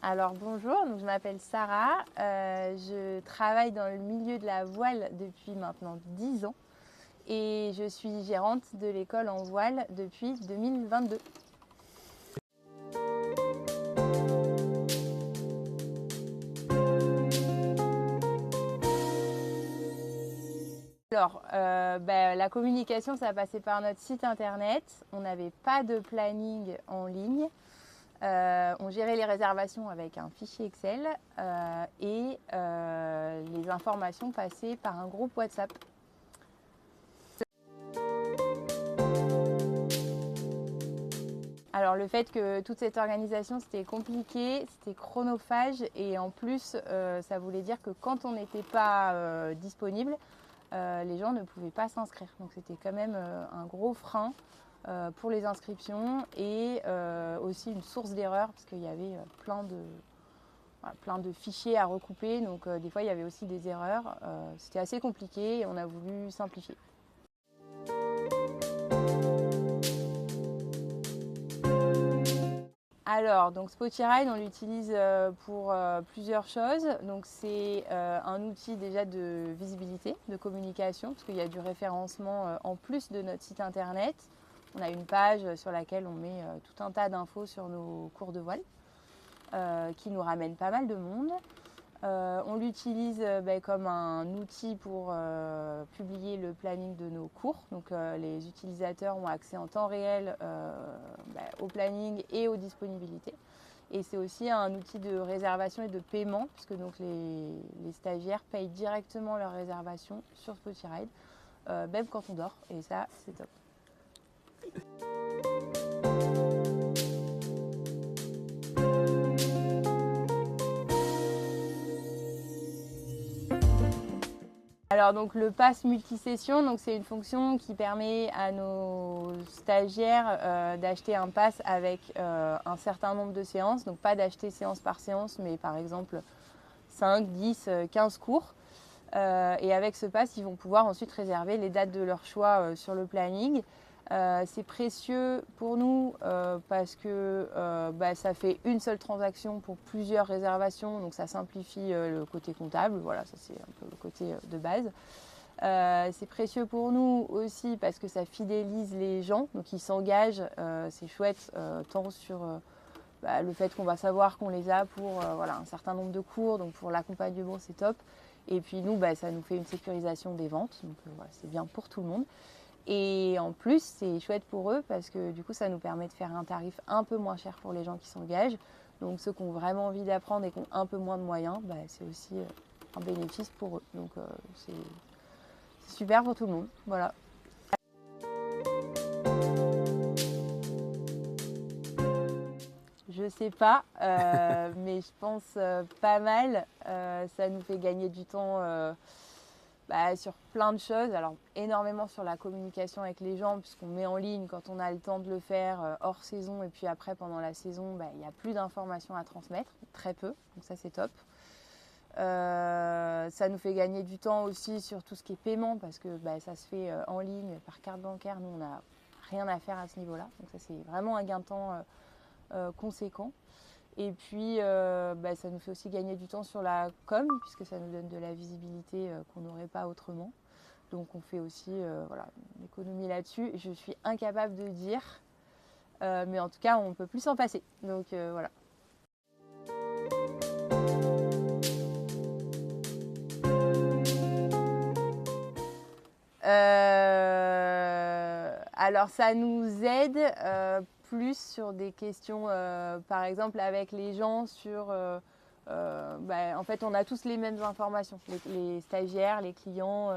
Alors bonjour, donc je m'appelle Sarah, je travaille dans le milieu de la voile depuis maintenant 10 ans et je suis gérante de l'école en voile depuis 2022. Alors, la communication, ça a passé par notre site internet. On n'avait pas de planning en ligne. On gérait les réservations avec un fichier Excel et les informations passaient par un groupe WhatsApp. Alors le fait que toute cette organisation c'était compliqué, c'était chronophage et en plus ça voulait dire que quand on n'était pas disponible, les gens ne pouvaient pas s'inscrire. Donc c'était quand même un gros frein pour les inscriptions et aussi une source d'erreur parce qu'il y avait plein de fichiers à recouper. Donc des fois il y avait aussi des erreurs. C'était assez compliqué et on a voulu simplifier. Alors, donc Spotiride, on l'utilise pour plusieurs choses. Donc, c'est un outil déjà de visibilité, de communication, parce qu'il y a du référencement en plus de notre site internet. On a une page sur laquelle on met tout un tas d'infos sur nos cours de voile, qui nous ramènent pas mal de monde. On l'utilise comme un outil pour publier le planning de nos cours. Donc les utilisateurs ont accès en temps réel au planning et aux disponibilités. Et c'est aussi un outil de réservation et de paiement, puisque donc les stagiaires payent directement leur réservation sur Spotiride, même quand on dort. Et ça, c'est top. Alors donc le pass multisession, donc c'est une fonction qui permet à nos stagiaires d'acheter un pass avec un certain nombre de séances, donc pas d'acheter séance par séance, mais par exemple 5, 10, 15 cours. Et avec ce pass, ils vont pouvoir ensuite réserver les dates de leur choix sur le planning. C'est précieux pour nous parce que ça fait une seule transaction pour plusieurs réservations, donc ça simplifie le côté comptable. Voilà, ça c'est un peu le côté de base. C'est précieux pour nous aussi parce que ça fidélise les gens, donc ils s'engagent. C'est chouette tant sur le fait qu'on va savoir qu'on les a pour un certain nombre de cours, donc pour l'accompagnement c'est top. Et puis nous, ça nous fait une sécurisation des ventes, donc c'est bien pour tout le monde. Et en plus, c'est chouette pour eux parce que du coup, ça nous permet de faire un tarif un peu moins cher pour les gens qui s'engagent. Donc ceux qui ont vraiment envie d'apprendre et qui ont un peu moins de moyens, c'est aussi un bénéfice pour eux. Donc c'est super pour tout le monde. Voilà. Je sais pas, mais je pense pas mal. Ça nous fait gagner du temps sur plein de choses. Alors énormément sur la communication avec les gens, puisqu'on met en ligne quand on a le temps de le faire hors saison. Et puis après, pendant la saison, il n'y a plus d'informations à transmettre, très peu. Donc ça, c'est top. Ça nous fait gagner du temps aussi sur tout ce qui est paiement, parce que ça se fait en ligne, par carte bancaire. Nous, on n'a rien à faire à ce niveau-là. Donc ça, c'est vraiment un gain de temps conséquent. Et puis, ça nous fait aussi gagner du temps sur la com, puisque ça nous donne de la visibilité qu'on n'aurait pas autrement. Donc, on fait aussi une économie là-dessus. Je suis incapable de dire, mais en tout cas, on ne peut plus s'en passer. Donc, voilà. Alors, ça nous aide plus sur des questions, par exemple, avec les gens sur... en fait, on a tous les mêmes informations. Les stagiaires, les clients,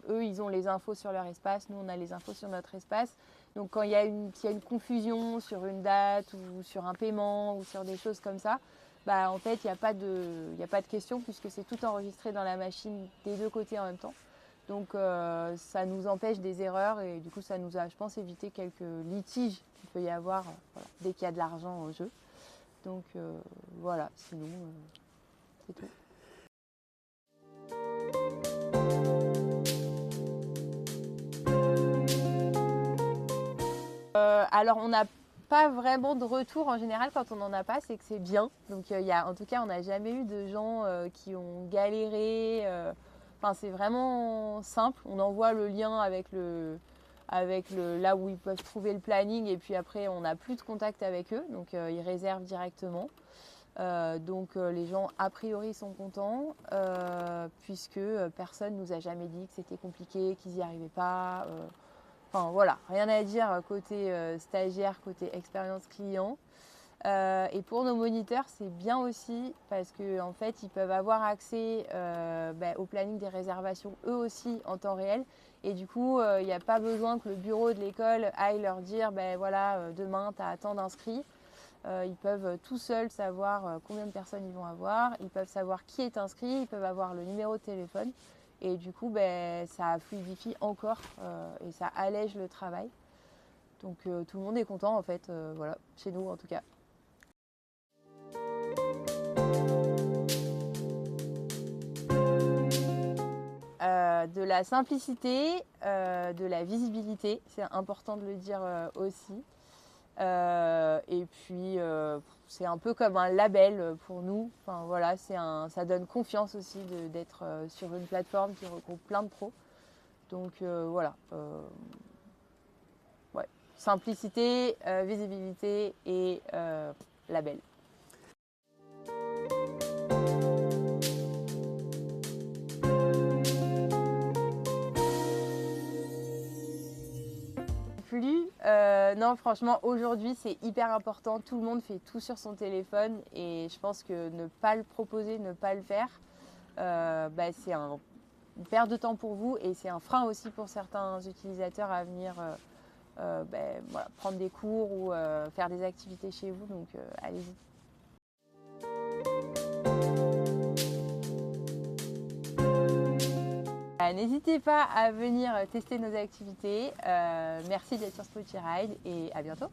eux, ils ont les infos sur leur espace. Nous, on a les infos sur notre espace. Donc, quand s'il y a une confusion sur une date ou sur un paiement ou sur des choses comme ça, en fait, il n'y a pas de question puisque c'est tout enregistré dans la machine des deux côtés en même temps. Donc, ça nous empêche des erreurs et du coup, ça nous a, je pense, évité quelques litiges qu'il peut y avoir dès qu'il y a de l'argent en jeu. Donc, voilà, sinon, c'est tout. Alors, on n'a pas vraiment de retour en général quand on n'en a pas, c'est que c'est bien. Donc en tout cas, on n'a jamais eu de gens qui ont galéré. Enfin, c'est vraiment simple. On envoie le lien avec là où ils peuvent trouver le planning et puis après, on n'a plus de contact avec eux. Donc ils réservent directement. Les gens a priori sont contents puisque personne nous a jamais dit que c'était compliqué, qu'ils n'y arrivaient pas. Enfin voilà, rien à dire côté stagiaire, côté expérience client. Et pour nos moniteurs, c'est bien aussi parce qu'en fait, ils peuvent avoir accès au planning des réservations eux aussi en temps réel. Et du coup, il n'y a pas besoin que le bureau de l'école aille leur dire demain, tu as tant d'inscrits. Ils peuvent tout seuls savoir combien de personnes ils vont avoir. Ils peuvent savoir qui est inscrit. Ils peuvent avoir le numéro de téléphone. Et du coup, ça fluidifie encore et ça allège le travail. Donc tout le monde est content en fait, voilà, chez nous en tout cas. De la simplicité, de la visibilité, c'est important de le dire aussi. Et puis c'est un peu comme un label pour nous. Enfin, voilà, ça donne confiance aussi d'être sur une plateforme qui regroupe plein de pros. Donc voilà, ouais. Simplicité, visibilité et label. Non, franchement, aujourd'hui, c'est hyper important. Tout le monde fait tout sur son téléphone et je pense que ne pas le proposer, ne pas le faire, c'est une perte de temps pour vous et c'est un frein aussi pour certains utilisateurs à venir prendre des cours ou faire des activités chez vous. Donc, allez-y. N'hésitez pas à venir tester nos activités. Merci d'être sur Spotify et à bientôt.